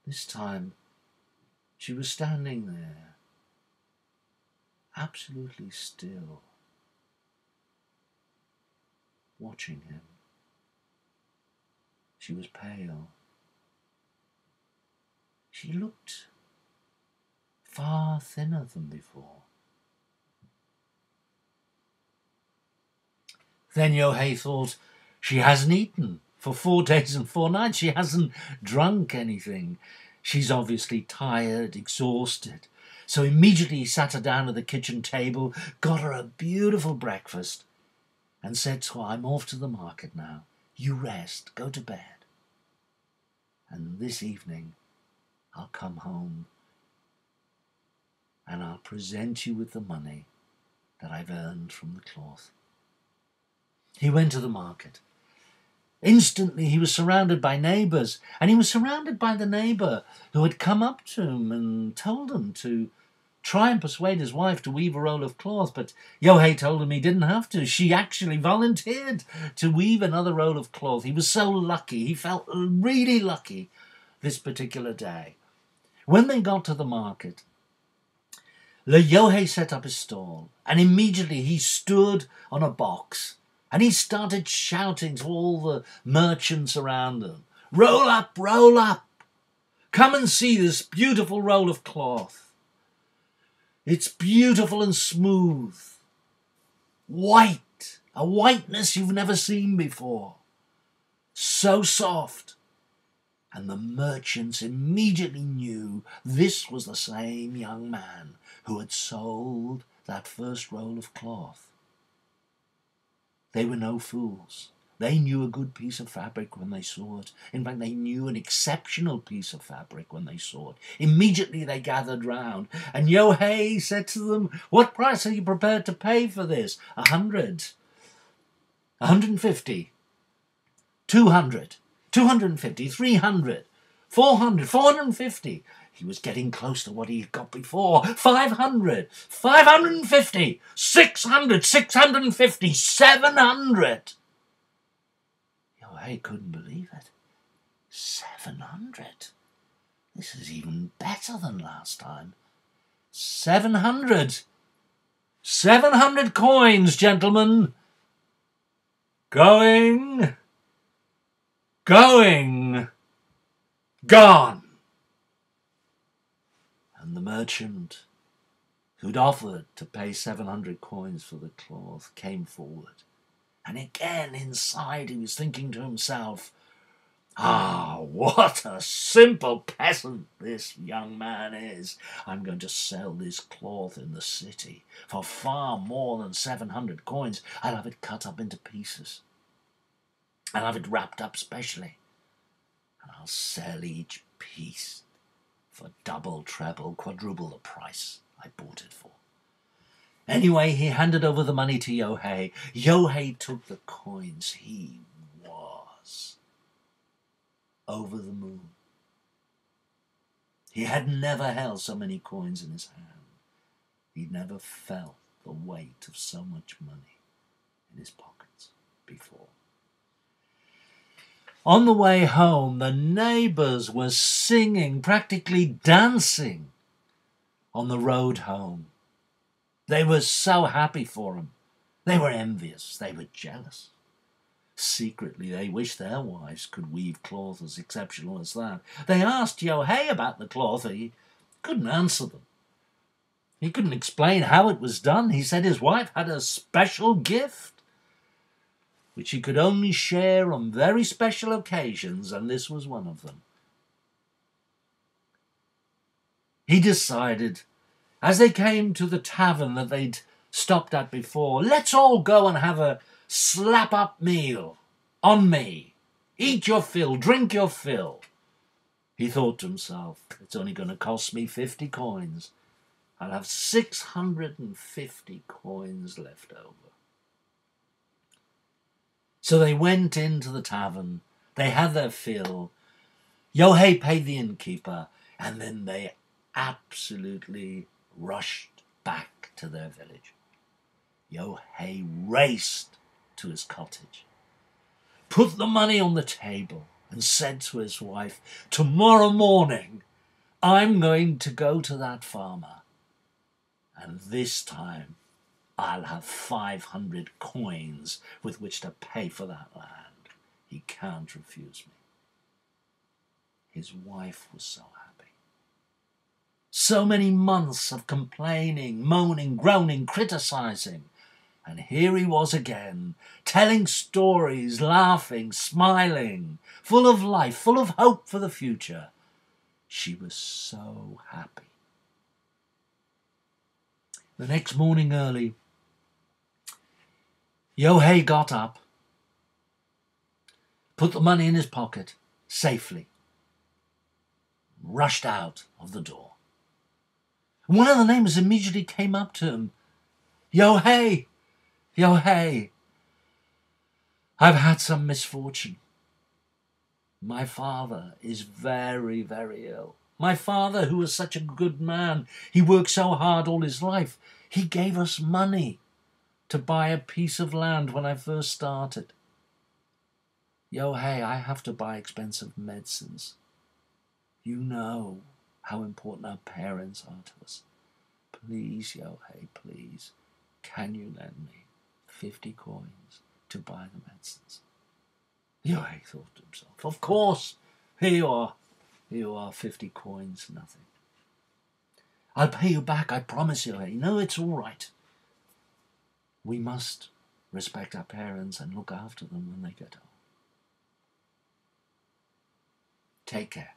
This time she was standing there, absolutely still, watching him. She was pale. She looked far thinner than before. Then Yohei thought, she hasn't eaten for 4 days and 4 nights. She hasn't drunk anything. She's obviously tired, exhausted. So immediately he sat her down at the kitchen table, got her a beautiful breakfast, and said to her, I'm off to the market now. You rest, go to bed. And this evening I'll come home and I'll present you with the money that I've earned from the cloth. He went to the market. Instantly he was surrounded by neighbours, and he was surrounded by the neighbour who had come up to him and told him to try and persuade his wife to weave a roll of cloth, but Yohei told him he didn't have to. She actually volunteered to weave another roll of cloth. He was so lucky. He felt really lucky this particular day. When they got to the market, Yohei set up his stall, and immediately he stood on a box and he started shouting to all the merchants around him, roll up, come and see this beautiful roll of cloth. It's beautiful and smooth, white, a whiteness you've never seen before, so soft. And the merchants immediately knew this was the same young man who had sold that first roll of cloth. They were no fools. They knew a good piece of fabric when they saw it. In fact, they knew an exceptional piece of fabric when they saw it. Immediately they gathered round, and Yohei said to them, what price are you prepared to pay for this? 100, 150, 200, 250, 300, 400, 450. He was getting close to what he got before. 500, 550, 600, 650, 700. Yohei couldn't believe it. 700. This is even better than last time. 700. 700 coins, gentlemen. Going. Gone. And the merchant who'd offered to pay 700 coins for the cloth came forward. And again inside he was thinking to himself, what a simple peasant this young man is. I'm going to sell this cloth in the city for far more than 700 coins. I'll have it cut up into pieces. I'll have it wrapped up specially. And I'll sell each piece for double, treble, quadruple the price I bought it for. Anyway, he handed over the money to Yohei. Yohei took the coins. He was over the moon. He had never held so many coins in his hand. He'd never felt the weight of so much money in his pockets before. On the way home, the neighbours were singing, practically dancing on the road home. They were so happy for him. They were envious. They were jealous. Secretly, they wished their wives could weave cloth as exceptional as that. They asked Yohei about the cloth. He couldn't answer them. He couldn't explain how it was done. He said his wife had a special gift, which he could only share on very special occasions, and this was one of them. He decided, as they came to the tavern that they'd stopped at before, let's all go and have a slap-up meal on me. Eat your fill, drink your fill. He thought to himself, it's only going to cost me 50 coins. I'll have 650 coins left over. So they went into the tavern, they had their fill, Yohei paid the innkeeper, and then they absolutely rushed back to their village. Yohei raced to his cottage, put the money on the table, and said to his wife, "Tomorrow morning I'm going to go to that farmer, and this time I'll have 500 coins with which to pay for that land. He can't refuse me." His wife was so happy. So many months of complaining, moaning, groaning, criticizing. And here he was again, telling stories, laughing, smiling, full of life, full of hope for the future. She was so happy. The next morning early, Yohei got up, put the money in his pocket safely, rushed out of the door. One of the neighbors immediately came up to him. "Yohei, Yohei, I've had some misfortune. My father is very, very ill. My father, who was such a good man, he worked so hard all his life. He gave us money to buy a piece of land when I first started. Yohei, I have to buy expensive medicines. You know how important our parents are to us. Please, Yohei, please, can you lend me 50 coins to buy the medicines?" Yohei thought to himself, "Of course, here you are, 50 coins, nothing. I'll pay you back, I promise, Yohei. No, it's all right. We must respect our parents and look after them when they get old. Take care."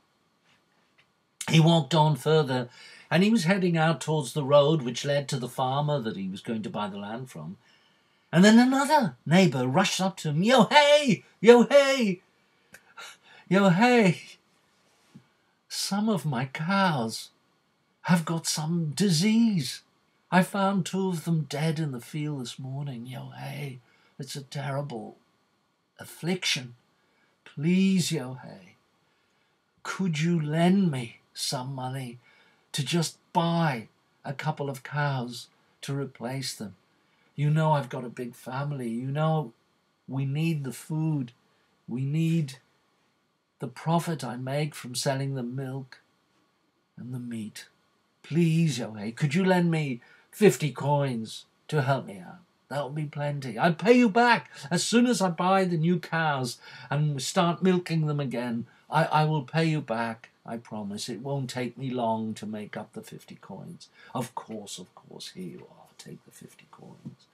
He walked on further, and he was heading out towards the road which led to the farmer that he was going to buy the land from. And then another neighbor rushed up to him. "Yohei! Yohei! Yohei! Some of my cows have got some disease. I found 2 of them dead in the field this morning. Yohei, it's a terrible affliction. Please, Yohei, could you lend me some money to just buy a couple of cows to replace them? You know I've got a big family. You know we need the food. We need the profit I make from selling the milk and the meat. Please, Yohei, could you lend me 50 coins to help me out? That will be plenty. I'll pay you back as soon as I buy the new cows and start milking them again. I will pay you back, I promise. It won't take me long to make up the 50 coins. Of course, here you are. Take the 50 coins.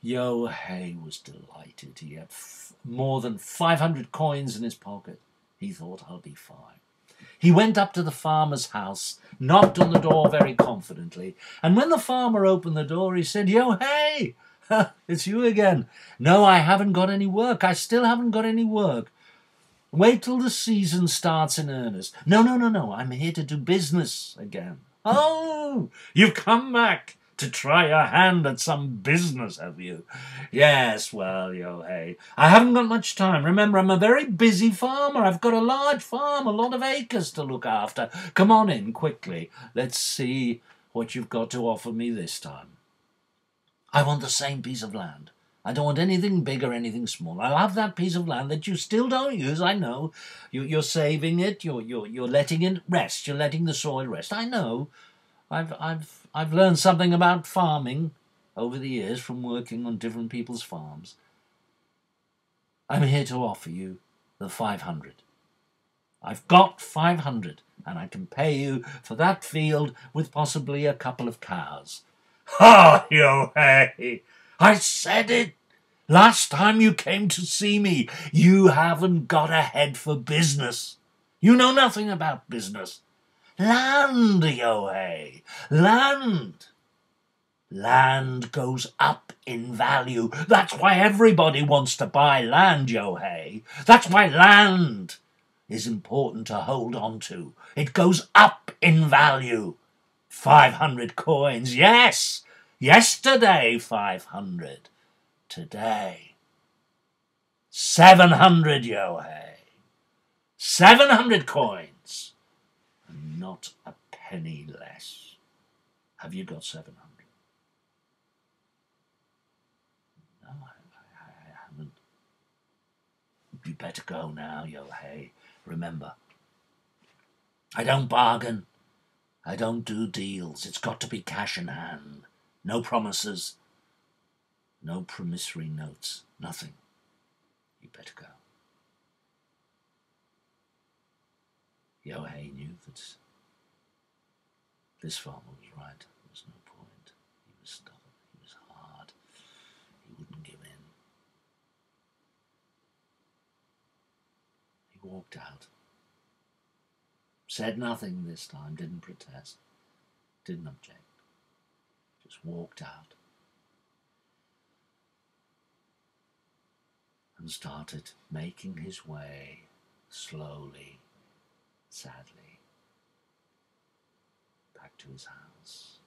Yohei was delighted. He had more than 500 coins in his pocket. He thought, I'll be fine. He went up to the farmer's house, knocked on the door very confidently, and when the farmer opened the door, he said, "Yohei, it's you again." "No, I haven't got any work. I still haven't got any work." "Wait till the season starts in earnest." No, I'm here to do business again." "Oh, you've come back to try your hand at some business, have you?" "Yes, well, Yohei, I haven't got much time. Remember, I'm a very busy farmer. I've got a large farm, a lot of acres to look after. Come on in quickly. Let's see what you've got to offer me this time." "I want the same piece of land. I don't want anything big or anything small. I'll have that piece of land that you still don't use. I know. You're saving it. You're letting it rest. You're letting the soil rest. I know. I've learned something about farming over the years from working on different people's farms. I'm here to offer you the 500. I've got 500, and I can pay you for that field with possibly a couple of cows." "Ha, Yohei! I said it last time you came to see me. You haven't got a head for business. You know nothing about business. Land, Yohei, land. Land goes up in value. That's why everybody wants to buy land, Yohei. That's why land is important to hold on to. It goes up in value. 500 coins, yes. Yesterday, 500. Today, 700, Yohei. 700 coins. And not a penny less. Have you got 700? No, I haven't. You better better go now, Yohei. Remember, I don't bargain. I don't do deals. It's got to be cash in hand. No promises. No promissory notes. Nothing. You better go. Yohei knew that this farmer was right. There was no point. He was stubborn. He was hard. He wouldn't give in. He walked out. Said nothing this time. Didn't protest. Didn't object. Just walked out. And started making his way slowly, sadly, back to his house.